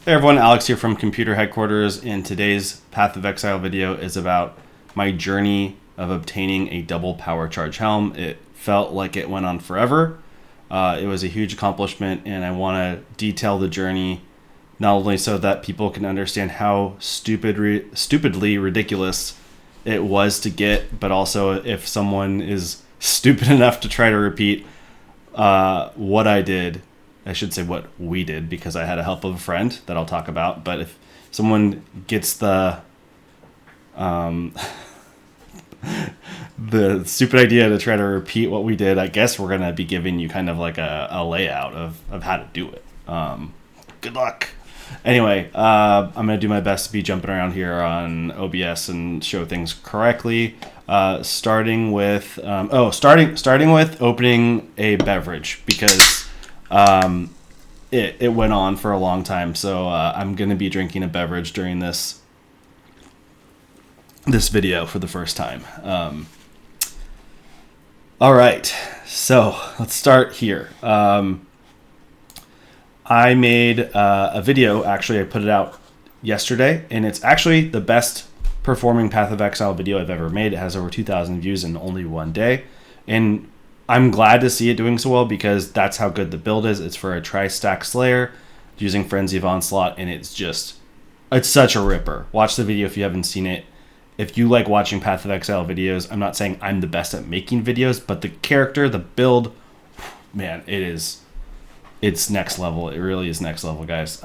Hey everyone, Alex here from Computer Headquarters, and today's Path of Exile video is about my journey of obtaining a double power charge helm. It felt like it went on forever. It was a huge accomplishment, and I want to detail the journey, not only so that people can understand how stupidly ridiculous it was to get, but also if someone is stupid enough to try to repeat what I did. I should say what we did, because I had a help of a friend that I'll talk about. But if someone gets the the stupid idea to try to repeat what we did, I guess we're going to be giving you kind of like a layout of how to do it. Good luck. Anyway, I'm going to do my best to be jumping around here on OBS and show things correctly. Starting with opening a beverage, because it went on for a long time. So I'm going to be drinking a beverage during this video for the first time. All right, so let's start here. I made a video. Actually, I put it out yesterday, and it's actually the best performing Path of Exile video I've ever made. It has over 2,000 views in only one day, and I'm glad to see it doing so well, because that's how good the build is. It's for a tri-stack Slayer using Frenzy of Onslaught, and it's such a ripper. Watch the video if you haven't seen it. If you like watching Path of Exile videos, I'm not saying I'm the best at making videos, but the character, the build, man, it's next level. It really is next level, guys.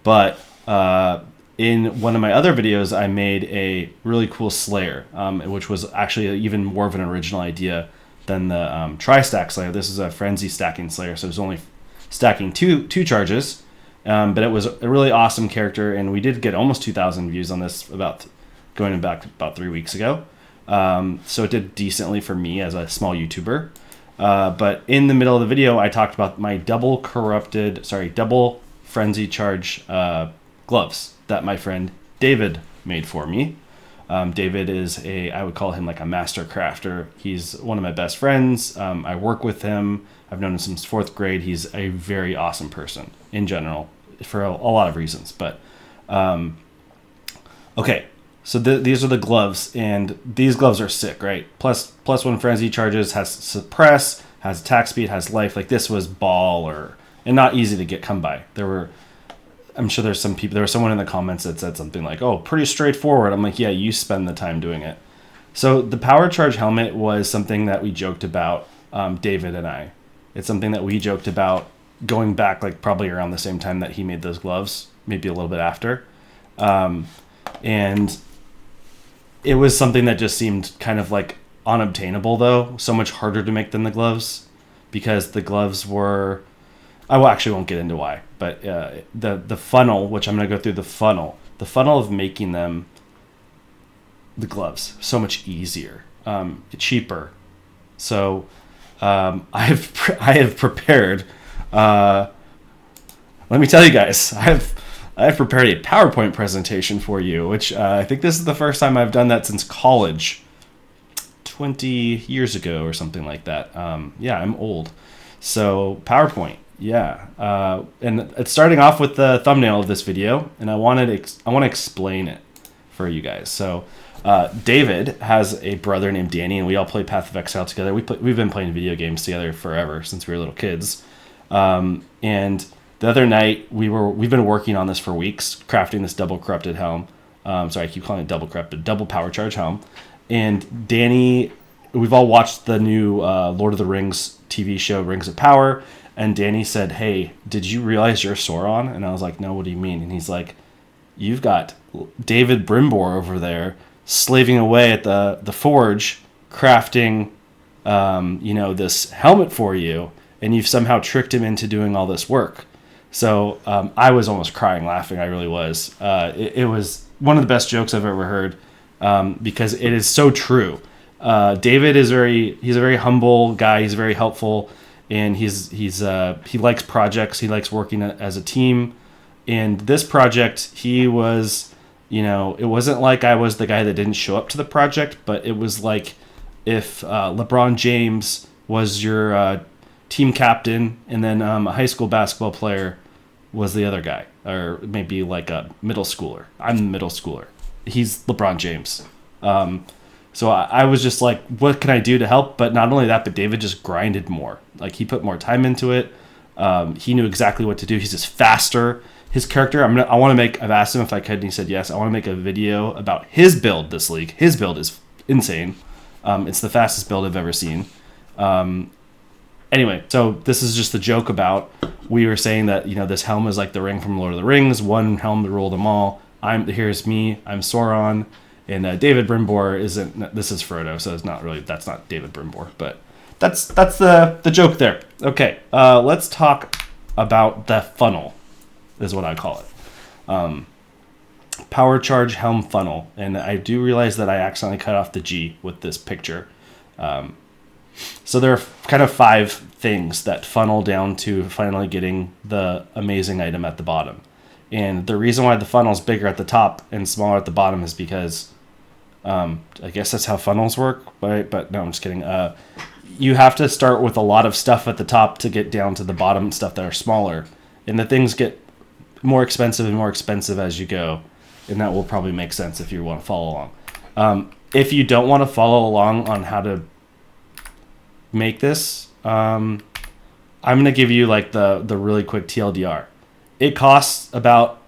But in one of my other videos, I made a really cool Slayer, which was actually even more of an original idea than the tri-stack Slayer. This is a frenzy stacking Slayer, so it was only stacking two charges, but it was a really awesome character, and we did get almost 2,000 views on this going back about 3 weeks ago. So it did decently for me as a small YouTuber. But in the middle of the video, I talked about my double frenzy charge gloves that my friend David made for me. David is I would call him like a master crafter. He's one of my best friends. I work with him. I've known him since 4th grade. He's a very awesome person in general for a lot of reasons. But okay, so these are the gloves, and these gloves are sick, right? Plus one frenzy charges, has suppress, has attack speed, has life. Like, this was and not easy to come by. I'm sure there was someone in the comments that said something like, oh, pretty straightforward. I'm like, yeah, you spend the time doing it. So the power charge helmet was something that we joked about, David and I. It's something that we joked about going back, like, probably around the same time that he made those gloves, maybe a little bit after. And it was something that just seemed kind of like unobtainable, though, so much harder to make than the gloves, because the gloves were... I actually won't get into why, but the funnel, which I'm going to go through the funnel of making them, the gloves, so much easier, cheaper. So I have prepared. Let me tell you guys, I have prepared a PowerPoint presentation for you, which I think this is the first time I've done that since college, 20 years ago or something like that. Yeah, I'm old. So PowerPoint. Yeah, and it's starting off with the thumbnail of this video, and I want to explain it for you guys. So David has a brother named Danny, and we all play Path of Exile together. We've been playing video games together forever, since we were little kids. And the other night we've been working on this for weeks, crafting this double corrupted helm. Sorry, I keep calling it double corrupted, double power charge helm. And Danny, we've all watched the new Lord of the Rings TV show, Rings of Power. And Danny said, hey, did you realize you're Sauron? And I was like, no, what do you mean? And he's like, you've got David Brimbor over there slaving away at the forge, crafting, this helmet for you. And you've somehow tricked him into doing all this work. So I was almost crying laughing. I really was. It was one of the best jokes I've ever heard, because it is so true. David he's a very humble guy. He's very helpful. And he likes projects. He likes working as a team. And this project, he was, it wasn't like I was the guy that didn't show up to the project, but it was like if LeBron James was your team captain, and then a high school basketball player was the other guy, or maybe like a middle schooler. I'm the middle schooler. He's LeBron James. So I was just like, what can I do to help? But not only that, but David just grinded more. Like, he put more time into it. He knew exactly what to do. He's just faster. His character, I've asked him if I could, and he said yes. I want to make a video about his build this league. His build is insane. It's the fastest build I've ever seen. Anyway, so this is just the joke about, we were saying that, this helm is like the ring from Lord of the Rings, one helm to rule them all. Here's me, I'm Sauron, and David Brimbor isn't, this is Frodo, so that's not David Brimbor, but that's the joke there. Okay, let's talk about the funnel, is what I call it. Power charge helm funnel, and I do realize that I accidentally cut off the G with this picture. So there are kind of 5 things that funnel down to finally getting the amazing item at the bottom. And the reason why the funnel is bigger at the top and smaller at the bottom is because, I guess that's how funnels work, right? But no, I'm just kidding. You have to start with a lot of stuff at the top to get down to the bottom stuff that are smaller. And the things get more expensive and more expensive as you go. And that will probably make sense if you want to follow along. If you don't want to follow along on how to make this, I'm going to give you like the really quick TLDR. It costs about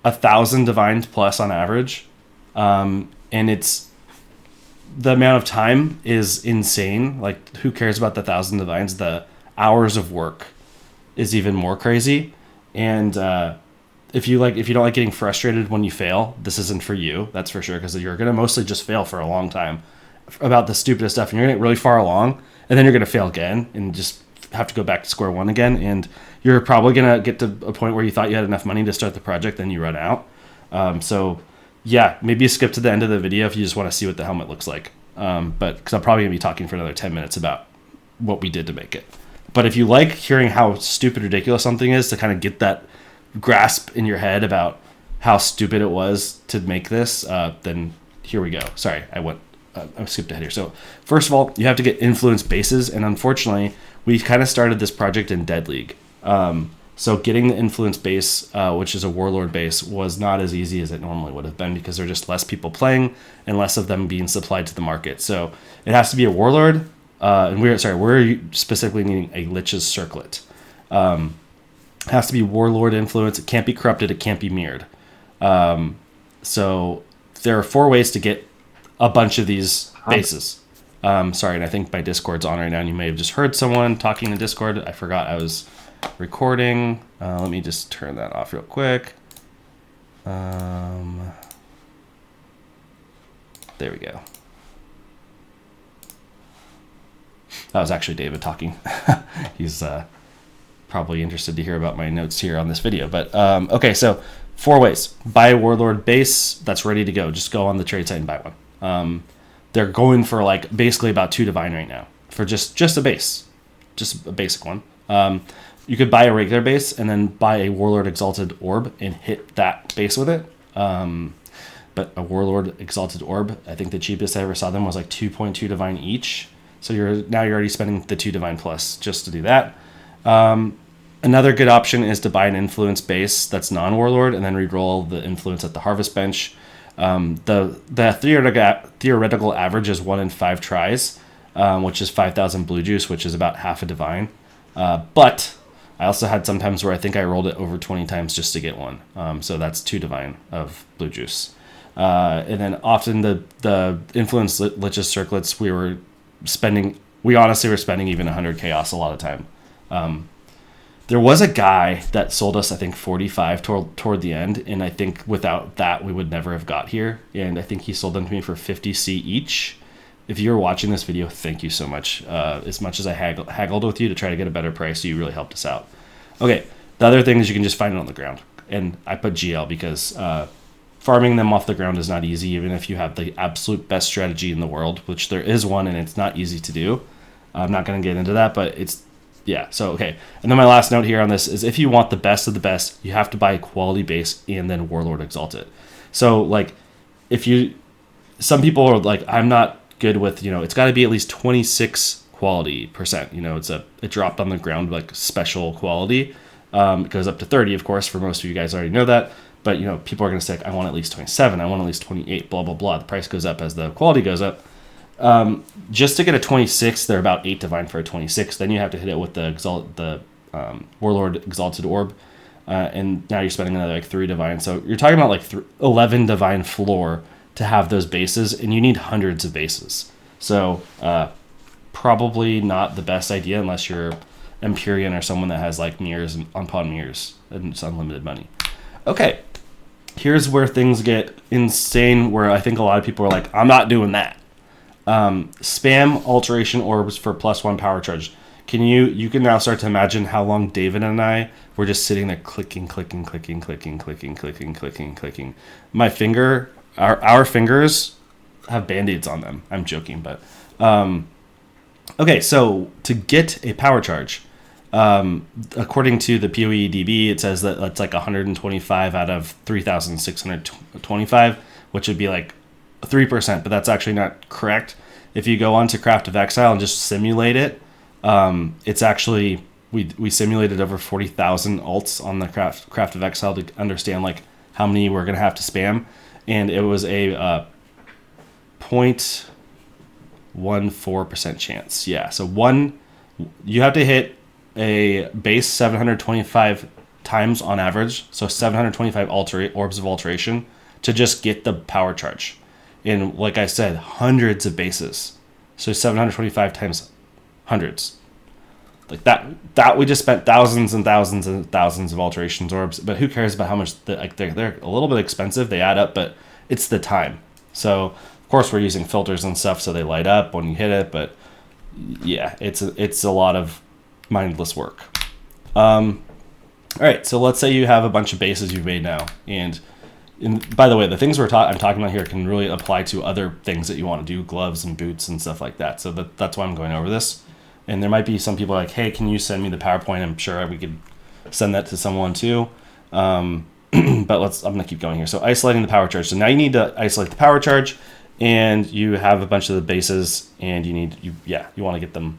1,000 divines plus on average. And it's, the amount of time is insane. Like, who cares about the 1,000 divines? The hours of work is even more crazy. And if you don't like getting frustrated when you fail, this isn't for you. That's for sure, because you're going to mostly just fail for a long time about the stupidest stuff, and you're going to get really far along, and then you're going to fail again and just have to go back to square one again. And you're probably going to get to a point where you thought you had enough money to start the project, then you run out. So yeah, maybe skip to the end of the video if you just want to see what the helmet looks like. But because I'm probably going to be talking for another 10 minutes about what we did to make it. But if you like hearing how stupid ridiculous something is, to kind of get that grasp in your head about how stupid it was to make this, then here we go. Sorry, I skipped ahead here. So first of all, you have to get influence bases, and unfortunately, we kind of started this project in Dead League. So getting the influence base, which is a warlord base, was not as easy as it normally would have been, because there are just less people playing and less of them being supplied to the market. So it has to be a warlord, and we're specifically needing a Lich's Circlet. It has to be warlord influence. It can't be corrupted. It can't be mirrored. So there are 4 ways to get a bunch of these bases. Sorry, and I think my Discord's on right now, and you may have just heard someone talking in Discord. I forgot I was recording. Let me just turn that off real quick. There we go. That was actually David talking. He's probably interested to hear about my notes here on this video. But okay, so 4 ways. Buy a warlord base that's ready to go. Just go on the trade site and buy one. They're going for like basically about 2 divine right now for just a base, just a basic one. You could buy a regular base and then buy a warlord exalted orb and hit that base with it. But a warlord exalted orb, I think the cheapest I ever saw them was like 2.2 divine each. So you're already spending the 2 divine plus just to do that. Another good option is to buy an influence base that's non-warlord and then reroll the influence at the harvest bench. The theoretical average is 1 in 5 tries, which is 5,000 blue juice, which is about half a divine. But I also had some times where I think I rolled it over 20 times just to get one. So that's 2 divine of blue juice. And then often the influence Lich's Circlets, we honestly were spending even 100 chaos a lot of time. There was a guy that sold us, I think, 45 toward the end, and I think without that, we would never have got here. And I think he sold them to me for 50C each. If you're watching this video, thank you so much. As much as I haggled with you to try to get a better price, you really helped us out. Okay, the other thing is you can just find it on the ground. And I put GL because farming them off the ground is not easy, even if you have the absolute best strategy in the world, which there is one, and it's not easy to do. I'm not going to get into that, but yeah, so okay. And then my last note here on this is if you want the best of the best, you have to buy a quality base and then Warlord Exalted. So, like, some people are like, I'm not good with, it's got to be at least 26 quality %. It dropped on the ground, like, special quality. It goes up to 30, of course, for most of you guys already know that. But, people are going to say, I want at least 27, I want at least 28, blah, blah, blah. The price goes up as the quality goes up. Just to get a 26, they're about 8 divine for a 26. Then you have to hit it with the Warlord Exalted Orb. And now you're spending another 3 divine. So you're talking about 11 divine floor to have those bases, and you need hundreds of bases. So probably not the best idea unless you're Empyrean or someone that has mirrors upon mirrors and it's unlimited money. Okay, here's where things get insane, where I think a lot of people are like, I'm not doing that. Spam alteration orbs for +1 power charge. You can now start to imagine how long David and I were just sitting there clicking. My finger, our fingers have band-aids on them. I'm joking, but okay, so to get a power charge, according to the POE DB, it says that it's 125 out of 3,625, which would be 3%, but that's actually not correct. If you go on to Craft of Exile and just simulate it, it's actually, we simulated over 40,000 alts on the Craft of Exile to understand how many we're going to have to spam, and it was a 0.14% chance. Yeah, so you have to hit a base 725 times on average, so 725 orbs of alteration to just get the power charge. And like I said, hundreds of bases. So 725 times hundreds. That we just spent thousands and thousands and thousands of alterations orbs, but who cares about how much they're a little bit expensive, they add up, but it's the time. So of course we're using filters and stuff so they light up when you hit it, but yeah, it's a lot of mindless work. All right, so let's say you have a bunch of bases you've made now, and by the way, the things I'm talking about here can really apply to other things that you want to do, gloves and boots and stuff like that. So that's why I'm going over this. And there might be some people hey, can you send me the PowerPoint? I'm sure we could send that to someone too. But I'm going to keep going here. So isolating the power charge. So now you need to isolate the power charge, and you have a bunch of the bases, and you want to get them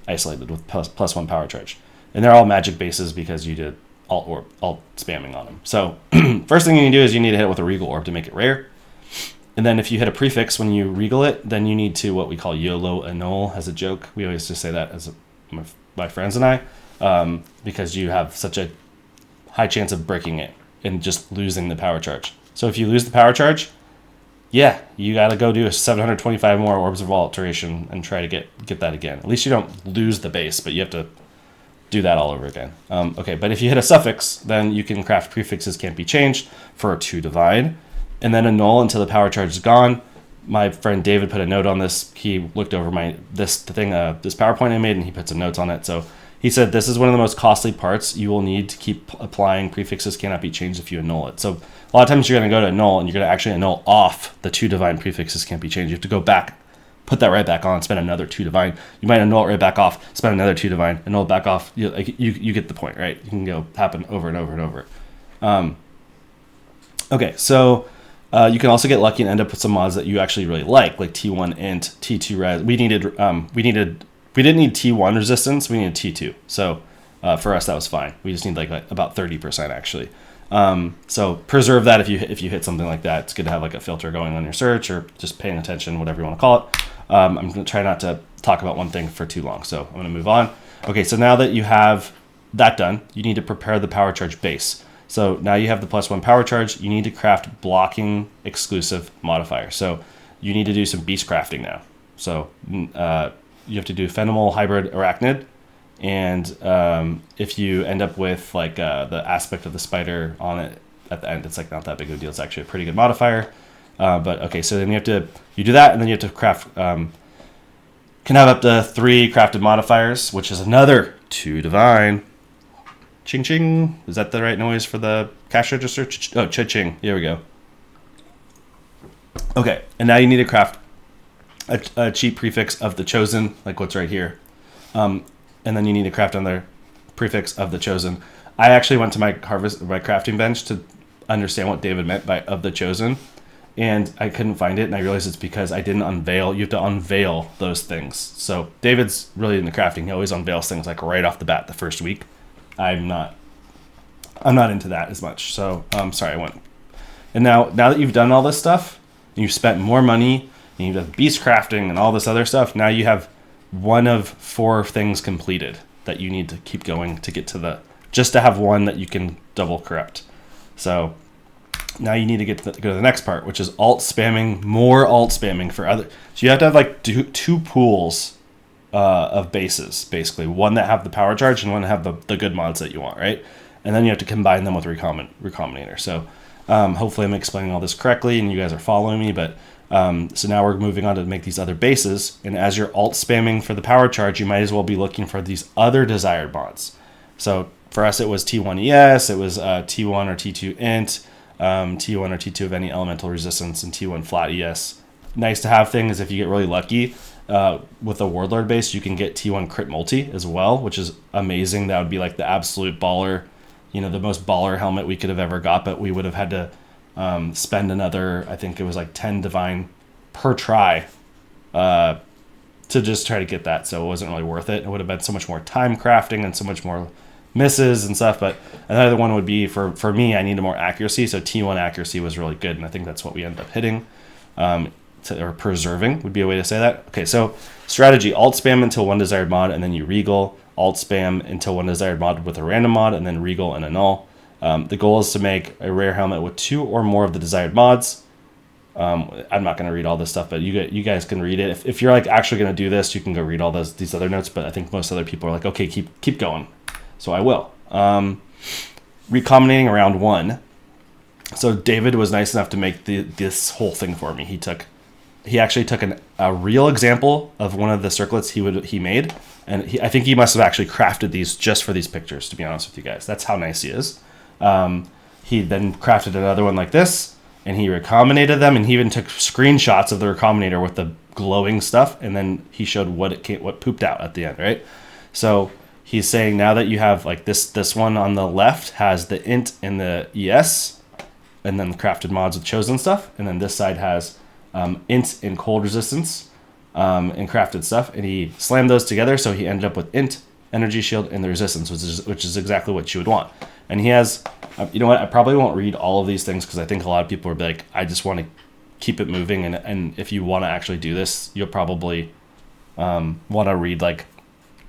isolated with +1 power charge. And they're all magic bases because you did alt spamming on them. So first thing you need to do is you need to hit it with a regal orb to make it rare. And then if you hit a prefix when you regal it, then you need to what we call YOLO annul as a joke. We always just say that as my friends and I, because you have such a high chance of breaking it and just losing the power charge. So if you lose the power charge, you got to go do a 725 more orbs of alteration and try to get that again. At least you don't lose the base, but you have to do that all over again. Okay, but if you hit a suffix, then you can craft prefixes can't be changed for 2 divine, and then annul until the power charge is gone. My friend David put a note on this. He looked over this PowerPoint I made, and he put some notes on it. So he said this is one of the most costly parts. You will need to keep applying prefixes cannot be changed if you annul it. So a lot of times you're going to go to annul, and you're going to actually annul off the 2 divine prefixes can't be changed. You have to go back, put that right back on, spend another 2 divine. You might annul it right back off, spend another 2 divine, annul it back off. You get the point, right? You can go happen over and over and over. Okay, so you can also get lucky and end up with some mods that you actually really like T1 int, T2 res. We didn't need T1 resistance. We needed T2. So for us that was fine. We just need about 30% actually. So preserve that if you hit something like that. It's good to have a filter going on your search or just paying attention, whatever you want to call it. I'm going to try not to talk about one thing for too long, so I'm going to move on. Okay, so now that you have that done, you need to prepare the power charge base. So now you have the +1 power charge. You need to craft blocking exclusive modifier. So you need to do some beast crafting now. So you have to do Phenomenal Hybrid Arachnid. And if you end up with the aspect of the spider on it at the end, it's not that big of a deal. It's actually a pretty good modifier. But okay, so then you do that, and then you have to craft, can have up to 3 crafted modifiers, which is another 2 divine. Ching ching. Is that the right noise for the cash register? Oh, cha-ching. Here we go. Okay, and now you need to craft a cheap prefix of the chosen, like what's right here. And then you need to craft another prefix of the chosen. I actually went to my crafting bench to understand what David meant by of the chosen, and I couldn't find it, and I realized it's because I didn't unveil. You have to unveil those things. So David's really into crafting. He always unveils things right off the bat the first week. I'm not I'm not into that as much. So sorry, I went. And now that you've done all this stuff, and you've spent more money, and you've done beast crafting and all this other stuff, now you have one of 4 things completed that you need to keep going to get to just to have one that you can double corrupt. So now you need to go to the next part, which is alt spamming, more alt spamming for other. So you have to have like two pools of bases, basically. One that have the power charge and one that have the good mods that you want, right? And then you have to combine them with Recombinator. So hopefully I'm explaining all this correctly and you guys are following me. But so now we're moving on to make these other bases. And as you're alt spamming for the power charge, you might as well be looking for these other desired mods. So for us, it was T1 ES, it was T1 or T2 int, T1 or T2 of any elemental resistance, and T1 flat ES. Nice to have thing is if you get really lucky with a Warlord base, you can get T1 crit multi as well, which is amazing. That would be like the absolute baller, the most baller helmet we could have ever got, but we would have had to spend another, I think it was like 10 divine per try to just try to get that. So it wasn't really worth it. It would have been so much more time crafting and so much more misses and stuff. But another one would be for me, I needed more accuracy. So T1 accuracy was really good. And I think that's what we ended up hitting or preserving would be a way to say that. Okay, so strategy, alt spam until one desired mod and then you regal, alt spam until one desired mod with a random mod and then regal and a null. The goal is to make a rare helmet with 2 or more of the desired mods. I'm not going to read all this stuff, but you guys can read it. If you're like actually going to do this, you can go read all these other notes, but I think most other people are like, okay, keep going. So I will. Recombinating around 1. So David was nice enough to make this whole thing for me. He actually took a real example of one of the circlets he made, and I think he must have actually crafted these just for these pictures, to be honest with you guys. That's how nice he is. He then crafted another one like this, and he recombinated them, and he even took screenshots of the recombinator with the glowing stuff, and then he showed what pooped out at the end, right? So he's saying now that you have like this one on the left has the int and the ES, and then the crafted mods with chosen stuff, and then this side has int and cold resistance and crafted stuff, and he slammed those together, so he ended up with int, energy shield, and the resistance, which is exactly what you would want. And he has, you know what, I probably won't read all of these things because I think a lot of people will be like, I just want to keep it moving, and if you want to actually do this, you'll probably want to read like,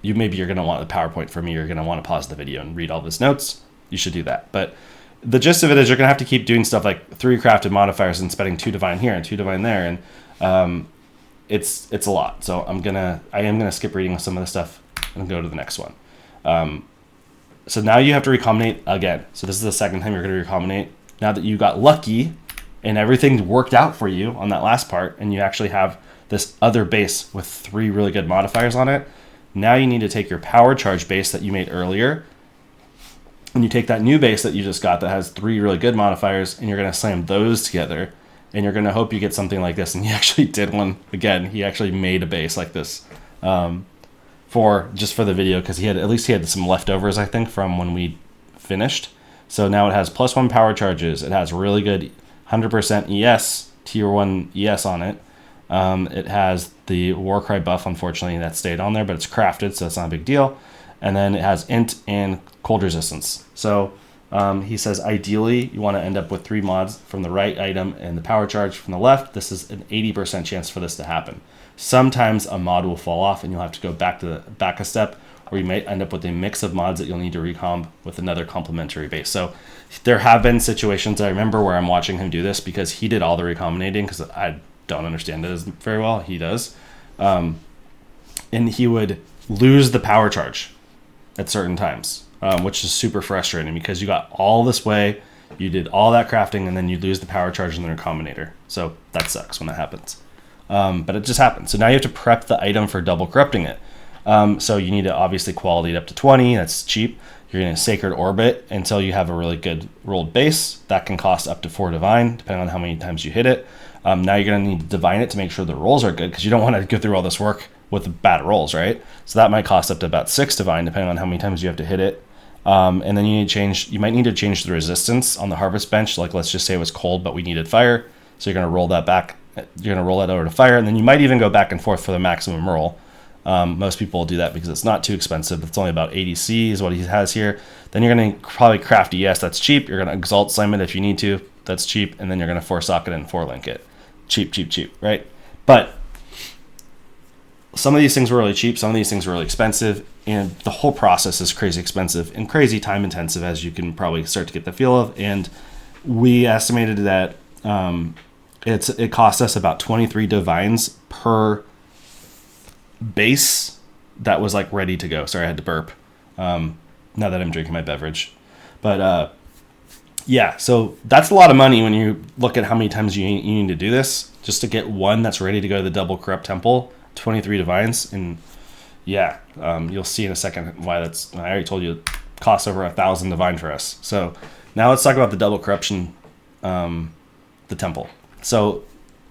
you're going to want the PowerPoint from me, you're going to want to pause the video and read all these notes. You should do that. But the gist of it is you're going to have to keep doing stuff like 3 crafted modifiers and spending 2 divine here and 2 divine there, and it's a lot. So I am gonna skip reading some of the stuff and go to the next one. So now you have to recombinate again. So this is the second time you're going to recombinate. Now that you got lucky and everything worked out for you on that last part, and you actually have this other base with 3 really good modifiers on it, now you need to take your power charge base that you made earlier, and you take that new base that you just got that has 3 really good modifiers, and you're going to slam those together, and you're going to hope you get something like this. And he actually did one again. He actually made a base like this for the video, because he had some leftovers, I think, from when we finished. So now it has +1 power charges. It has really good 100% ES, tier 1 ES on it. It has the Warcry buff, unfortunately, that stayed on there, but it's crafted, so it's not a big deal. And then it has int and cold resistance. So he says ideally you want to end up with 3 mods from the right item and the power charge from the left. This is an 80% chance for this to happen. Sometimes a mod will fall off and you'll have to go back a step, or you might end up with a mix of mods that you'll need to recomb with another complementary base. So there have been situations I remember where I'm watching him do this, because he did all the recombinating, because I don't understand it very well. He does. And he would lose the power charge at certain times, which is super frustrating, because you got all this way, you did all that crafting, and then you lose the power charge in the recombinator. So that sucks when that happens. But it just happens. So now you have to prep the item for double corrupting it. So you need to obviously quality it up to 20. That's cheap. You're going to Sacred Orbit until you have a really good rolled base. That can cost up to 4 divine, depending on how many times you hit it. Now you're going to need to divine it to make sure the rolls are good, because you don't want to go through all this work with bad rolls, right? So that might cost up to about 6 divine, depending on how many times you have to hit it. And then you might need to change the resistance on the harvest bench. Like, let's just say it was cold, but we needed fire. So you're going to roll that back. You're going to roll that over to fire, and then you might even go back and forth for the maximum roll. Most people will do that because it's not too expensive. It's only about 80 C is what he has here. Then you're going to probably craft ES. That's cheap. You're going to exalt slam it if you need to. That's cheap. And then you're going to 4-socket and 4-link it. Cheap, cheap, cheap, right? But some of these things were really cheap. Some of these things were really expensive. And the whole process is crazy expensive and crazy time intensive, as you can probably start to get the feel of. And we estimated that it cost us about 23 divines per base that was like ready to go. Sorry, I had to burp. Now that I'm drinking my beverage. But yeah, so that's a lot of money when you look at how many times you need to do this just to get one that's ready to go to the double corrupt temple. 23 divines, and yeah, you'll see in a second why that's. I already told you it costs over 1,000 divine for us. So now let's talk about the double corruption, the temple. So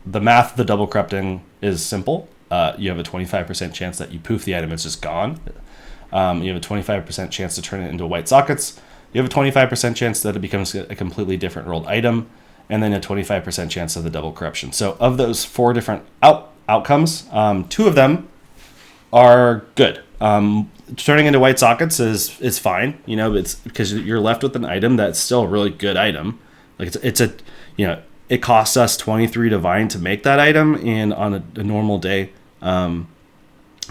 the math of the double corrupting is simple. You have a 25% chance that you poof the item, it's just gone. You have a 25% chance to turn it into white sockets. You have a 25% chance that it becomes a completely different rolled item, and then a 25% chance of the double corruption. So of those 4 different outcomes, 2 of them are good. Turning into white sockets is fine. You know, it's because you're left with an item that's still a really good item. Like it's a, you know, it costs us 23 divine to make that item, and on a normal day, that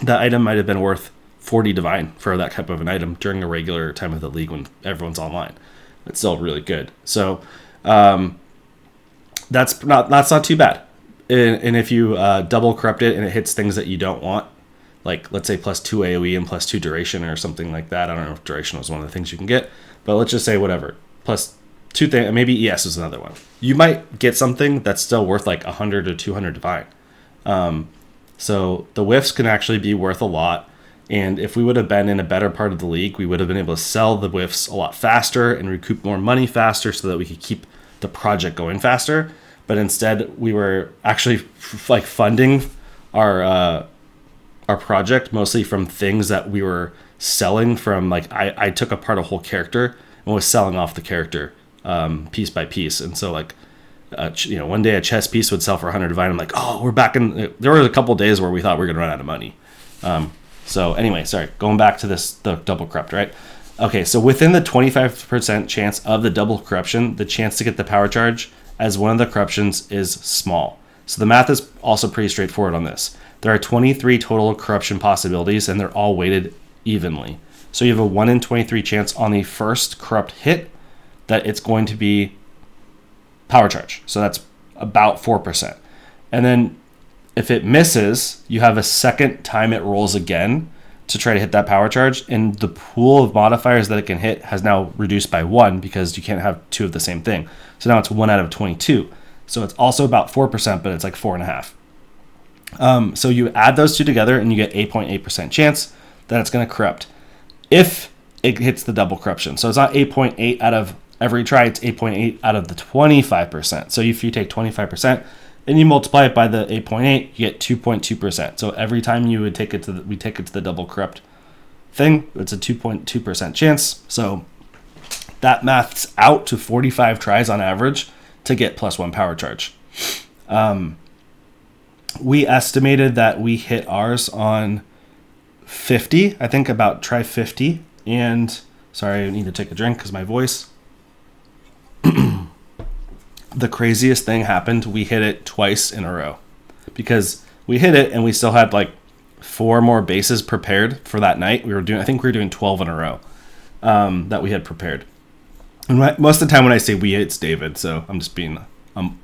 item might have been worth 40 divine for that type of an item during a regular time of the league when everyone's online. It's still really good. So that's not too bad. And if you double corrupt it and it hits things that you don't want, like let's say +2 AoE and +2 duration or something like that. I don't know if duration was one of the things you can get, but let's just say whatever. +2 things, maybe ES is another one. You might get something that's still worth like 100 or 200 divine. So the whiffs can actually be worth a lot. And if we would have been in a better part of the league, we would have been able to sell the whiffs a lot faster and recoup more money faster so that we could keep the project going faster. But instead, we were actually like funding our project mostly from things that we were selling from. Like I took apart a whole character and was selling off the character piece by piece. And so like, one day a chess piece would sell for 100 divine. I'm like, oh, we're back in. There were a couple days where we thought we were going to run out of money. So anyway, sorry, going back to the double corrupt, right? Okay, so within the 25% chance of the double corruption, the chance to get the power charge as one of the corruptions is small. So the math is also pretty straightforward on this. There are 23 total corruption possibilities, and they're all weighted evenly. So you have a 1 in 23 chance on the first corrupt hit that it's going to be power charge. So that's about 4%. And then if it misses, you have a second time it rolls again to try to hit that power charge, and the pool of modifiers that it can hit has now reduced by 1 because you can't have 2 of the same thing. So now it's 1 out of 22. So it's also about 4%, but it's like 4.5. So you add those two together and you get 8.8% chance that it's going to corrupt if it hits the double corruption. So it's not 8.8 out of every try, it's 8.8 out of the 25%. So if you take 25%, and you multiply it by the 8.8, you get 2.2%. So every time you would take it to the double corrupt thing, it's a 2.2% chance. So that maths out to 45 tries on average to get +1 power charge. We estimated that we hit ours on 50, I think about try 50. And sorry, I need to take a drink because my voice. The craziest thing happened. We hit it twice in a row because we hit it and we still had like 4 more bases prepared for that night. I think we were doing 12 in a row that we had prepared. And most of the time when I say we, it's David. So I'm just being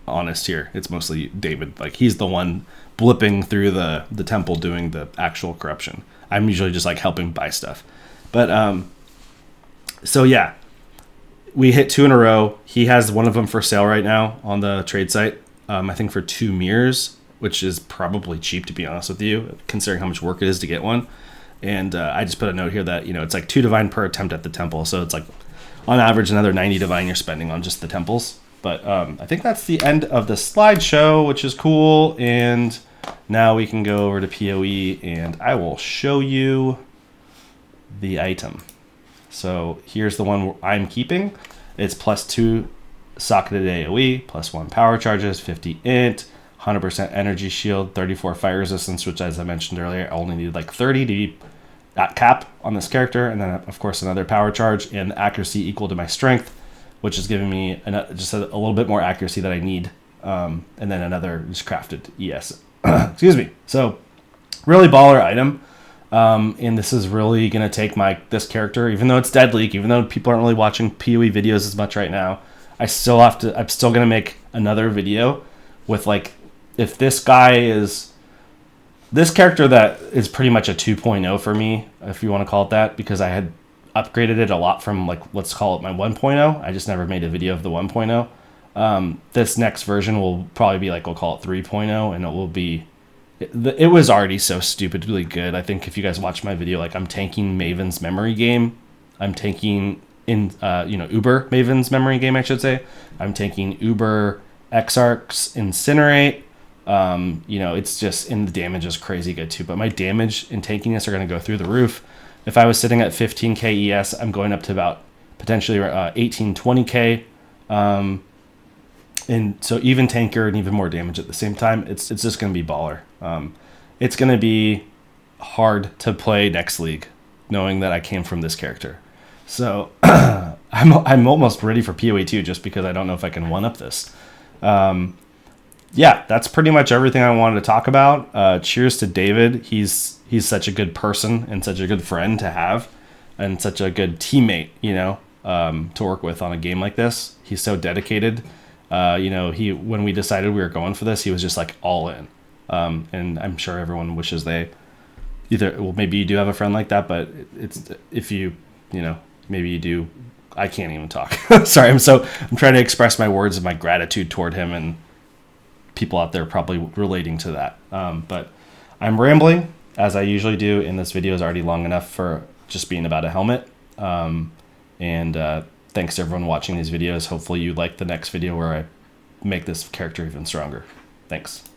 honest here. It's mostly David. Like he's the one blipping through the temple doing the actual corruption. I'm usually just like helping buy stuff. But so yeah. We hit 2 in a row. He has one of them for sale right now on the trade site. I think for 2 mirrors, which is probably cheap to be honest with you, considering how much work it is to get one. And I just put a note here that it's like 2 divine per attempt at the temple. So it's like on average another 90 divine you're spending on just the temples. But I think that's the end of the slideshow, which is cool. And now we can go over to POE and I will show you the item. So here's the one I'm keeping. It's +2 socketed AoE, +1 power charges, 50 int, 100% energy shield, 34 fire resistance, which as I mentioned earlier, I only needed like 30 to be at cap on this character, and then of course another power charge, and accuracy equal to my strength, which is giving me just a little bit more accuracy that I need, and then another just crafted ES. Excuse me. So really baller item, and this is really gonna take this character, even though it's Dead League, even though people aren't really watching POE videos as much right now. I'm still gonna make another video with like, if this character that is pretty much a 2.0 for me, if you want to call it that, because I had upgraded it a lot from like, let's call it my 1.0. I just never made a video of the 1.0. This next version will probably be like, we'll call it 3.0, and it will be, it was already so stupidly good. I think if you guys watch my video, like I'm tanking Maven's memory game. I'm tanking Uber Maven's memory game, I should say. I'm tanking Uber Exarch's Incinerate. It's just, and the damage is crazy good too, but my damage in tanking this are going to go through the roof. If I was sitting at 15k ES, I'm going up to about potentially 18, 20k. And so even tanker and even more damage at the same time, it's just going to be baller. It's going to be hard to play next league knowing that I came from this character. So I'm almost ready for POE 2 just because I don't know if I can one-up this. Yeah, that's pretty much everything I wanted to talk about. Cheers to David. He's such a good person and such a good friend to have, and such a good teammate, to work with on a game like this. He's so dedicated. When we decided we were going for this, he was just like all in. And I'm sure everyone wishes they maybe you do have a friend like that, but it's, if maybe you do. I can't even talk. Sorry, I'm trying to express my words of my gratitude toward him, and people out there probably relating to that. But I'm rambling, as I usually do, and this video is already long enough for just being about a helmet. Thanks to everyone watching these videos. Hopefully you like the next video where I make this character even stronger. Thanks.